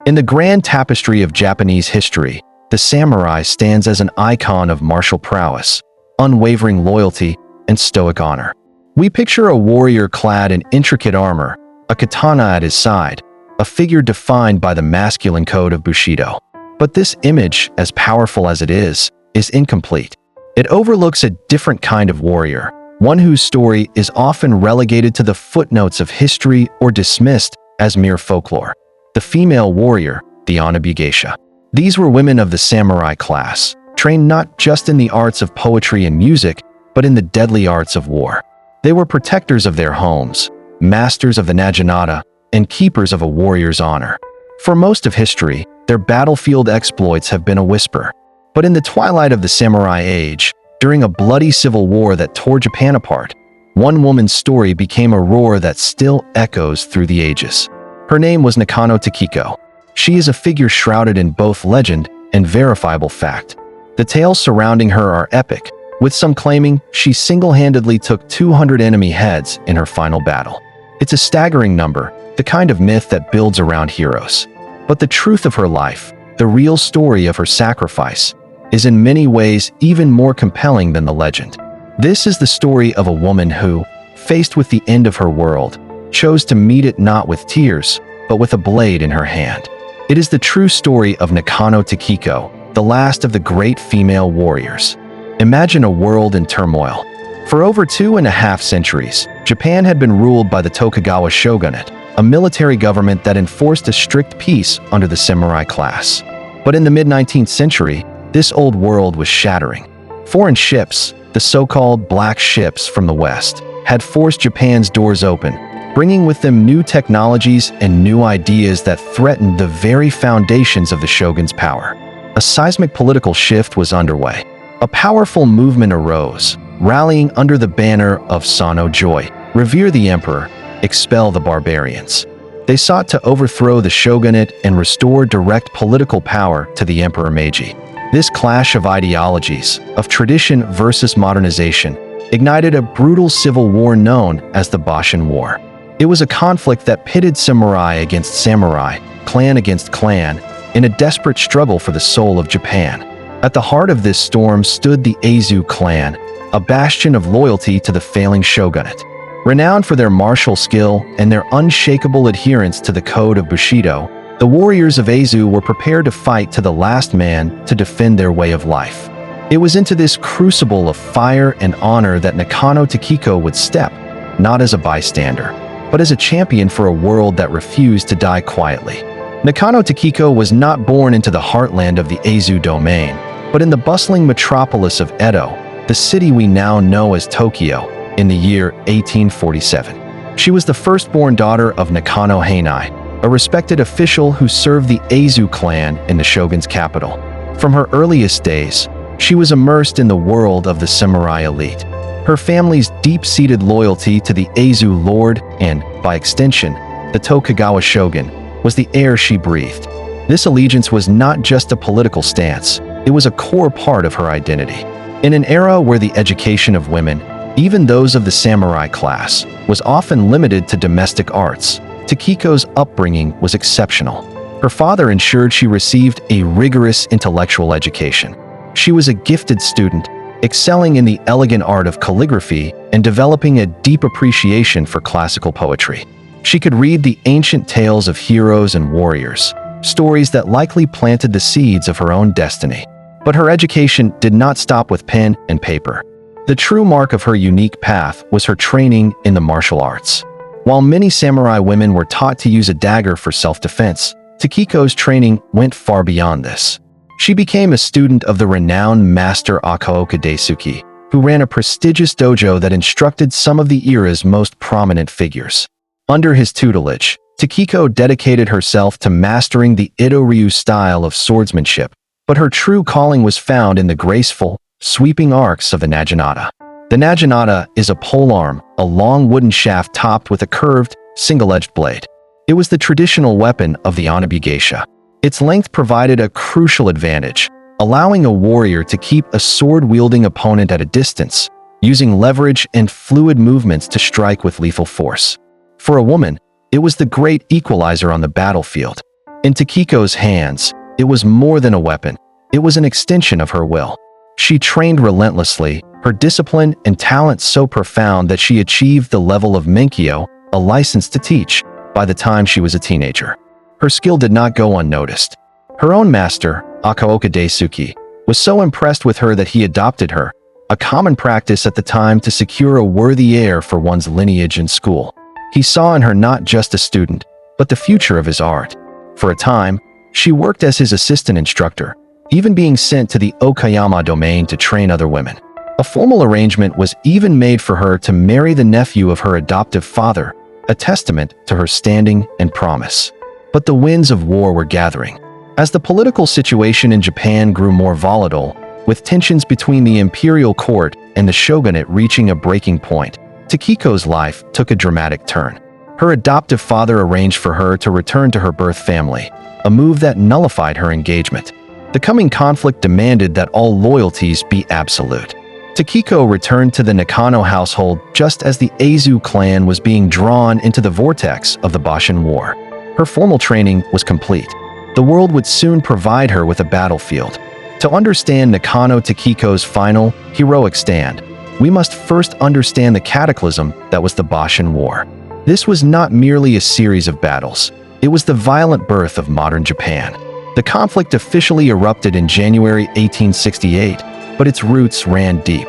In the grand tapestry of Japanese history, the samurai stands as an icon of martial prowess, unwavering loyalty, and stoic honor. We picture a warrior clad in intricate armor, a katana at his side, a figure defined by the masculine code of Bushido. But this image, as powerful as it is incomplete. It overlooks a different kind of warrior, one whose story is often relegated to the footnotes of history or dismissed as mere folklore. The female warrior, the Onna-Bugeisha. These were women of the samurai class, trained not just in the arts of poetry and music, but in the deadly arts of war. They were protectors of their homes, masters of the naginata, and keepers of a warrior's honor. For most of history, their battlefield exploits have been a whisper. But in the twilight of the samurai age, during a bloody civil war that tore Japan apart, one woman's story became a roar that still echoes through the ages. Her name was Nakano Takeko. She is a figure shrouded in both legend and verifiable fact. The tales surrounding her are epic, with some claiming she single-handedly took 200 enemy heads in her final battle. It's a staggering number, the kind of myth that builds around heroes. But the truth of her life, the real story of her sacrifice, is in many ways even more compelling than the legend. This is the story of a woman who, faced with the end of her world, chose to meet it not with tears, but with a blade in her hand. It is the true story of Nakano Takeko, the last of the great female warriors. Imagine a world in turmoil. For over 2.5 centuries, Japan had been ruled by the Tokugawa shogunate, a military government that enforced a strict peace under the samurai class. But in the mid-19th century, this old world was shattering. Foreign ships, the so-called black ships from the West, had forced Japan's doors open, bringing with them new technologies and new ideas that threatened the very foundations of the shogun's power. A seismic political shift was underway. A powerful movement arose, rallying under the banner of Sano Joy, revere the emperor, expel the barbarians. They sought to overthrow the shogunate and restore direct political power to the Emperor Meiji. This clash of ideologies, of tradition versus modernization, ignited a brutal civil war known as the Boshin War. It was a conflict that pitted samurai against samurai, clan against clan, in a desperate struggle for the soul of Japan. At the heart of this storm stood the Aizu clan, a bastion of loyalty to the failing shogunate. Renowned for their martial skill and their unshakable adherence to the code of Bushido, the warriors of Aizu were prepared to fight to the last man to defend their way of life. It was into this crucible of fire and honor that Nakano Takeko would step, not as a bystander, but as a champion for a world that refused to die quietly. Nakano Takeko was not born into the heartland of the Aizu domain, but in the bustling metropolis of Edo, the city we now know as Tokyo, in the year 1847. She was the firstborn daughter of Nakano Heinai, a respected official who served the Aizu clan in the shogun's capital. From her earliest days, she was immersed in the world of the samurai elite. Her family's deep-seated loyalty to the Aizu lord and, by extension, the Tokugawa shogun, was the air she breathed. This allegiance was not just a political stance, it was a core part of her identity. In an era where the education of women, even those of the samurai class, was often limited to domestic arts, Takeko's upbringing was exceptional. Her father ensured she received a rigorous intellectual education. She was a gifted student, excelling in the elegant art of calligraphy and developing a deep appreciation for classical poetry. She could read the ancient tales of heroes and warriors, stories that likely planted the seeds of her own destiny. But her education did not stop with pen and paper. The true mark of her unique path was her training in the martial arts. While many samurai women were taught to use a dagger for self-defense, Takeko's training went far beyond this. She became a student of the renowned master Akaoka Daisuke, who ran a prestigious dojo that instructed some of the era's most prominent figures. Under his tutelage, Takeko dedicated herself to mastering the Ito-ryu style of swordsmanship, but her true calling was found in the graceful, sweeping arcs of the naginata. The naginata is a polearm, a long wooden shaft topped with a curved, single-edged blade. It was the traditional weapon of the Onna-Bugeisha. Its length provided a crucial advantage, allowing a warrior to keep a sword-wielding opponent at a distance, using leverage and fluid movements to strike with lethal force. For a woman, it was the great equalizer on the battlefield. In Takiko's hands, it was more than a weapon. It was an extension of her will. She trained relentlessly, her discipline and talent so profound that she achieved the level of Menkyo, a license to teach, by the time she was a teenager. Her skill did not go unnoticed. Her own master, Akaoka Daisuke, was so impressed with her that he adopted her, a common practice at the time to secure a worthy heir for one's lineage in school. He saw in her not just a student, but the future of his art. For a time, she worked as his assistant instructor, even being sent to the Okayama domain to train other women. A formal arrangement was even made for her to marry the nephew of her adoptive father, a testament to her standing and promise. But the winds of war were gathering. As the political situation in Japan grew more volatile, with tensions between the imperial court and the shogunate reaching a breaking point, Takiko's life took a dramatic turn. Her adoptive father arranged for her to return to her birth family, a move that nullified her engagement. The coming conflict demanded that all loyalties be absolute. Takiko returned to the Nakano household just as the Aizu clan was being drawn into the vortex of the Boshin War. Her formal training was complete. The world would soon provide her with a battlefield. To understand Nakano Takiko's final, heroic stand, we must first understand the cataclysm that was the Boshin War. This was not merely a series of battles. It was the violent birth of modern Japan. The conflict officially erupted in January 1868, but its roots ran deep.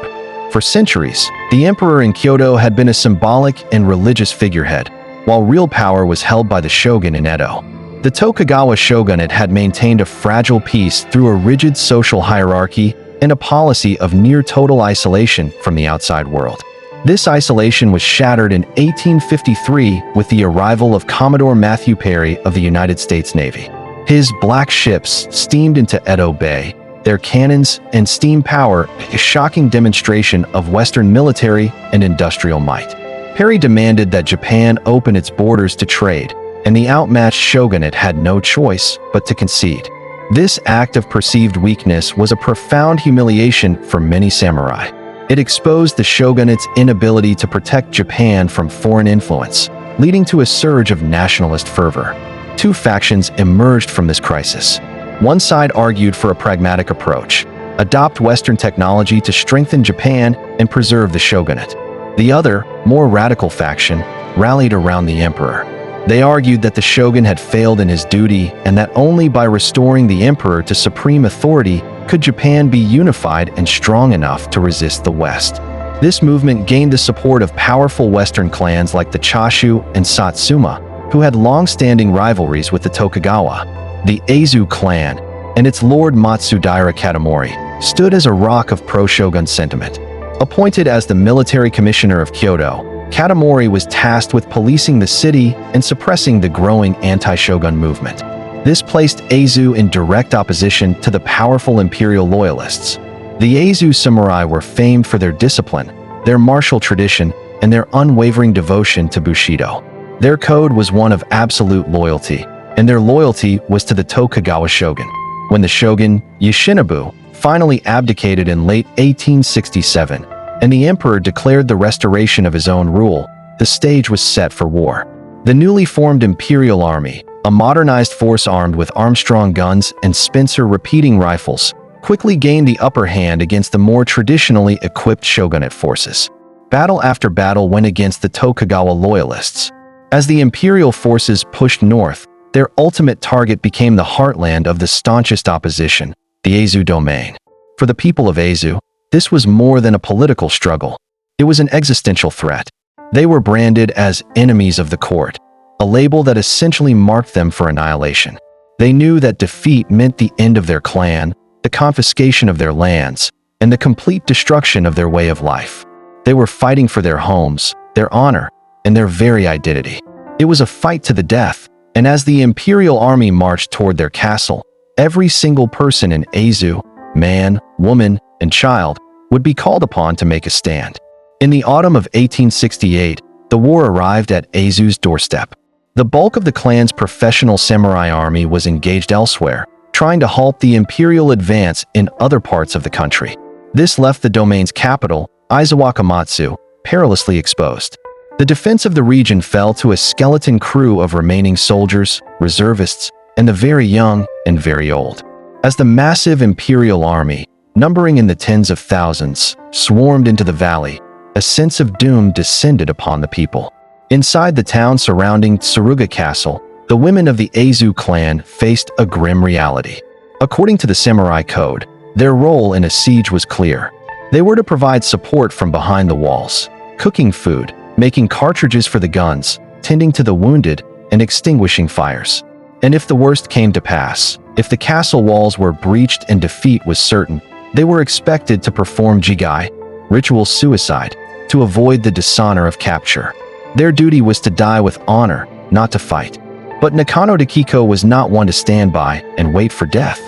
For centuries, the emperor in Kyoto had been a symbolic and religious figurehead, while real power was held by the shogun in Edo. The Tokugawa shogunate had maintained a fragile peace through a rigid social hierarchy and a policy of near-total isolation from the outside world. This isolation was shattered in 1853 with the arrival of Commodore Matthew Perry of the United States Navy. His black ships steamed into Edo Bay, their cannons and steam power a shocking demonstration of Western military and industrial might. Perry demanded that Japan open its borders to trade, and the outmatched shogunate had no choice but to concede. This act of perceived weakness was a profound humiliation for many samurai. It exposed the shogunate's inability to protect Japan from foreign influence, leading to a surge of nationalist fervor. Two factions emerged from this crisis. One side argued for a pragmatic approach, adopt Western technology to strengthen Japan and preserve the shogunate. The other, more radical faction, rallied around the emperor. They argued that the shogun had failed in his duty and that only by restoring the emperor to supreme authority could Japan be unified and strong enough to resist the West. This movement gained the support of powerful Western clans like the Choshu and Satsuma, who had long-standing rivalries with the Tokugawa. The Aizu clan and its lord Matsudaira Katamori stood as a rock of pro-shogun sentiment. Appointed as the military commissioner of Kyoto, Katamori was tasked with policing the city and suppressing the growing anti-shogun movement. This placed Aizu in direct opposition to the powerful imperial loyalists. The Aizu samurai were famed for their discipline, their martial tradition, and their unwavering devotion to Bushido. Their code was one of absolute loyalty, and their loyalty was to the Tokugawa shogun. When the shogun, Yoshinobu, finally abdicated in late 1867, and the emperor declared the restoration of his own rule, the stage was set for war. The newly formed imperial army, a modernized force armed with Armstrong guns and Spencer repeating rifles, quickly gained the upper hand against the more traditionally equipped shogunate forces. Battle after battle went against the Tokugawa loyalists. As the imperial forces pushed north, their ultimate target became the heartland of the staunchest opposition, the Aizu domain. For the people of Aizu, this was more than a political struggle. It was an existential threat. They were branded as enemies of the court, a label that essentially marked them for annihilation. They knew that defeat meant the end of their clan, the confiscation of their lands, and the complete destruction of their way of life. They were fighting for their homes, their honor, and their very identity. It was a fight to the death, and as the imperial army marched toward their castle, every single person in Aizu, man, woman, and child, would be called upon to make a stand. In the autumn of 1868, the war arrived at Aizu's doorstep. The bulk of the clan's professional samurai army was engaged elsewhere, trying to halt the imperial advance in other parts of the country. This left the domain's capital, Aizuwakamatsu, perilously exposed. The defense of the region fell to a skeleton crew of remaining soldiers, reservists, and the very young and very old. As the massive imperial army, numbering in the tens of thousands, swarmed into the valley, a sense of doom descended upon the people. Inside the town surrounding Tsuruga Castle, the women of the Aizu clan faced a grim reality. According to the samurai code, their role in a siege was clear. They were to provide support from behind the walls, cooking food, making cartridges for the guns, tending to the wounded, and extinguishing fires. And if the worst came to pass, if the castle walls were breached and defeat was certain, they were expected to perform jigai, ritual suicide, to avoid the dishonor of capture. Their duty was to die with honor, not to fight. But Nakano Takeko was not one to stand by and wait for death.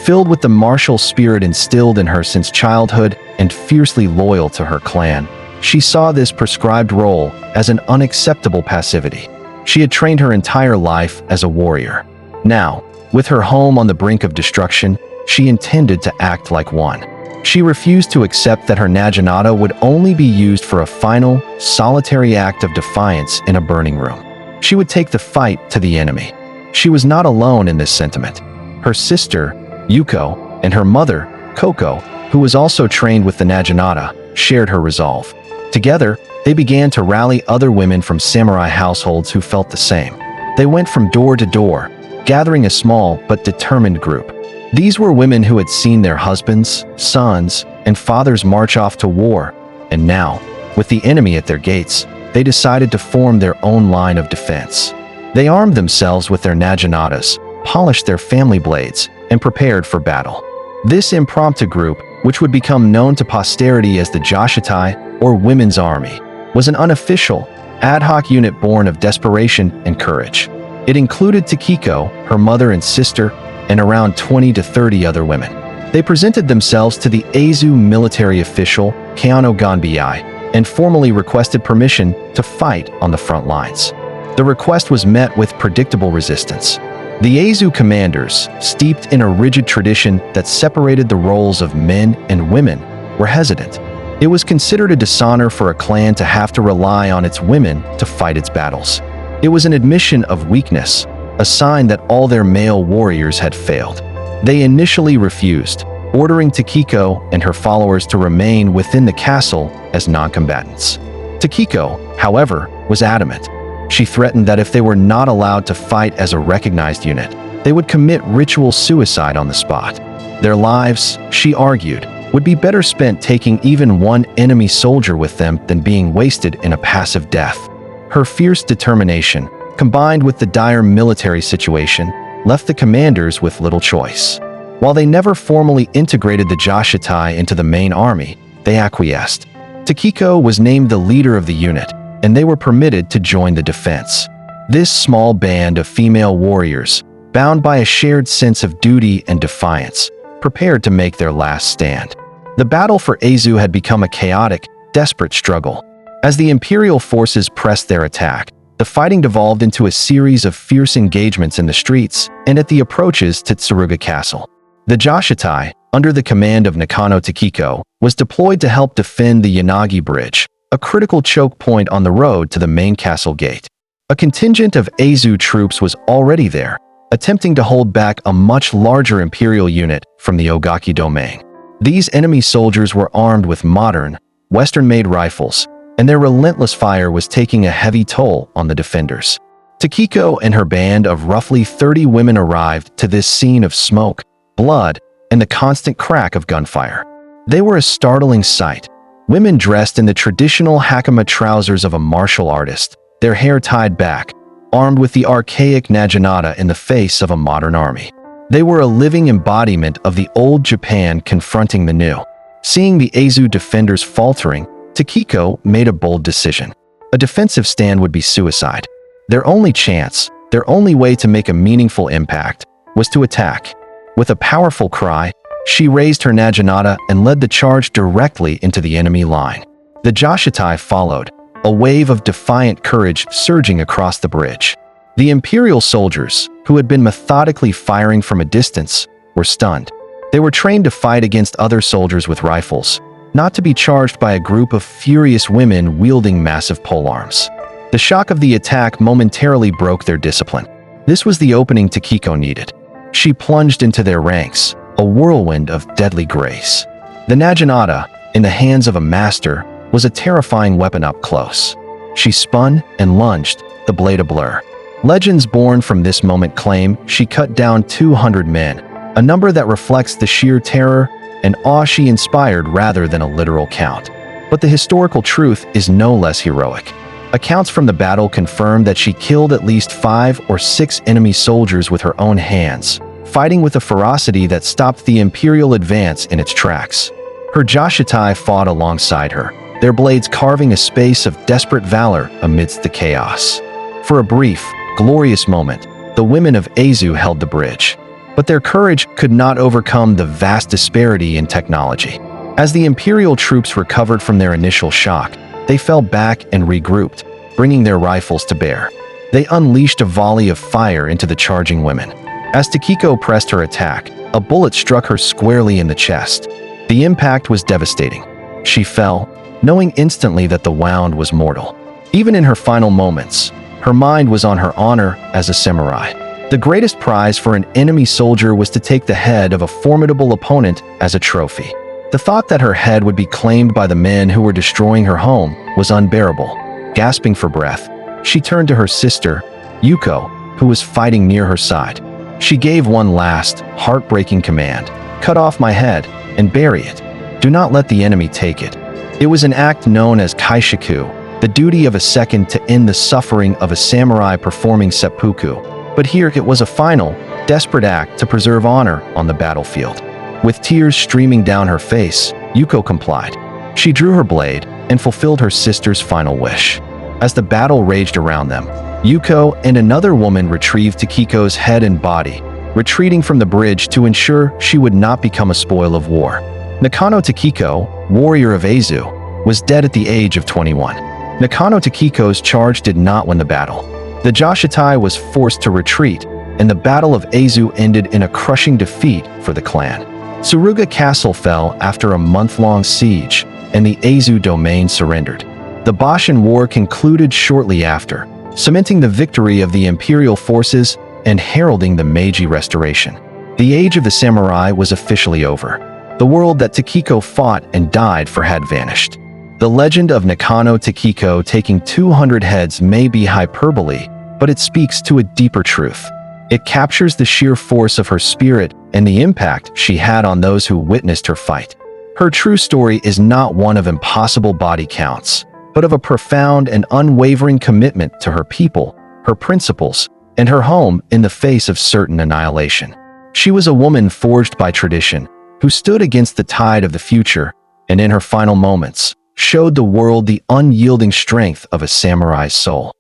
Filled with the martial spirit instilled in her since childhood and fiercely loyal to her clan, she saw this prescribed role as an unacceptable passivity. She had trained her entire life as a warrior. Now, with her home on the brink of destruction, she intended to act like one. She refused to accept that her naginata would only be used for a final, solitary act of defiance in a burning room. She would take the fight to the enemy. She was not alone in this sentiment. Her sister, Yuko, and her mother, Koko, who was also trained with the naginata, shared her resolve. Together, they began to rally other women from samurai households who felt the same. They went from door to door, gathering a small but determined group. These were women who had seen their husbands, sons, and fathers march off to war, and now, with the enemy at their gates, they decided to form their own line of defense. They armed themselves with their naginatas, polished their family blades, and prepared for battle. This impromptu group, which would become known to posterity as the Joshitai, or Women's Army, was an unofficial, ad hoc unit born of desperation and courage. It included Takeko, her mother and sister, and around 20 to 30 other women. They presented themselves to the Aizu military official, Kayano Ganbei, and formally requested permission to fight on the front lines. The request was met with predictable resistance. The Aizu commanders, steeped in a rigid tradition that separated the roles of men and women, were hesitant. It was considered a dishonor for a clan to have to rely on its women to fight its battles. It was an admission of weakness, a sign that all their male warriors had failed. They initially refused, ordering Takeko and her followers to remain within the castle as non-combatants. Takeko, however, was adamant. She threatened that if they were not allowed to fight as a recognized unit, they would commit ritual suicide on the spot. Their lives, she argued, would be better spent taking even one enemy soldier with them than being wasted in a passive death. Her fierce determination, combined with the dire military situation, left the commanders with little choice. While they never formally integrated the Joshitai into the main army, they acquiesced. Takeko was named the leader of the unit, and they were permitted to join the defense. This small band of female warriors, bound by a shared sense of duty and defiance, prepared to make their last stand. The battle for Aizu had become a chaotic, desperate struggle. As the imperial forces pressed their attack, the fighting devolved into a series of fierce engagements in the streets and at the approaches to Tsuruga Castle. The Joshitai, under the command of Nakano Takeko, was deployed to help defend the Yanagi Bridge, a critical choke point on the road to the main castle gate. A contingent of Aizu troops was already there, attempting to hold back a much larger imperial unit from the Ogaki domain. These enemy soldiers were armed with modern, Western-made rifles, and their relentless fire was taking a heavy toll on the defenders. Takeko and her band of roughly 30 women arrived to this scene of smoke, blood, and the constant crack of gunfire. They were a startling sight. Women dressed in the traditional hakama trousers of a martial artist, their hair tied back, armed with the archaic naginata in the face of a modern army. They were a living embodiment of the old Japan confronting the new. Seeing the Aizu defenders faltering, Takeko made a bold decision. A defensive stand would be suicide. Their only chance, their only way to make a meaningful impact, was to attack. With a powerful cry, she raised her naginata and led the charge directly into the enemy line. The Joshitai followed, a wave of defiant courage surging across the bridge. The imperial soldiers, who had been methodically firing from a distance, were stunned. They were trained to fight against other soldiers with rifles, not to be charged by a group of furious women wielding massive polearms. The shock of the attack momentarily broke their discipline. This was the opening Takeko needed. She plunged into their ranks, a whirlwind of deadly grace. The naginata, in the hands of a master, was a terrifying weapon up close. She spun and lunged, the blade a blur. Legends born from this moment claim she cut down 200 men, a number that reflects the sheer terror and awe she inspired rather than a literal count. But the historical truth is no less heroic. Accounts from the battle confirm that she killed at least 5 or 6 enemy soldiers with her own hands, fighting with a ferocity that stopped the imperial advance in its tracks. Her Joshitai fought alongside her, their blades carving a space of desperate valor amidst the chaos. For a brief, glorious moment, the women of Aizu held the bridge. But their courage could not overcome the vast disparity in technology. As the imperial troops recovered from their initial shock, they fell back and regrouped, bringing their rifles to bear. They unleashed a volley of fire into the charging women. As Takeko pressed her attack, a bullet struck her squarely in the chest. The impact was devastating. She fell, knowing instantly that the wound was mortal. Even in her final moments, her mind was on her honor as a samurai. The greatest prize for an enemy soldier was to take the head of a formidable opponent as a trophy. The thought that her head would be claimed by the men who were destroying her home was unbearable. Gasping for breath, she turned to her sister, Yuko, who was fighting near her side. She gave one last, heartbreaking command: "Cut off my head and bury it. Do not let the enemy take it." It was an act known as kaishaku, the duty of a second to end the suffering of a samurai performing seppuku. But here it was a final, desperate act to preserve honor on the battlefield. With tears streaming down her face, Yuko complied. She drew her blade and fulfilled her sister's final wish. As the battle raged around them, Yuko and another woman retrieved Takiko's head and body, retreating from the bridge to ensure she would not become a spoil of war. Nakano Takeko, warrior of Aizu, was dead at the age of 21. Nakano Takeko's charge did not win the battle. The Joshitai was forced to retreat, and the Battle of Aizu ended in a crushing defeat for the clan. Tsuruga Castle fell after a month-long siege, and the Aizu domain surrendered. The Boshin War concluded shortly after, cementing the victory of the imperial forces and heralding the Meiji Restoration. The age of the samurai was officially over. The world that Takeko fought and died for had vanished. The legend of Nakano Takeko taking 200 heads may be hyperbole, but it speaks to a deeper truth. It captures the sheer force of her spirit and the impact she had on those who witnessed her fight. Her true story is not one of impossible body counts, but of a profound and unwavering commitment to her people, her principles, and her home in the face of certain annihilation. She was a woman forged by tradition, who stood against the tide of the future, and in her final moments, showed the world the unyielding strength of a samurai's soul.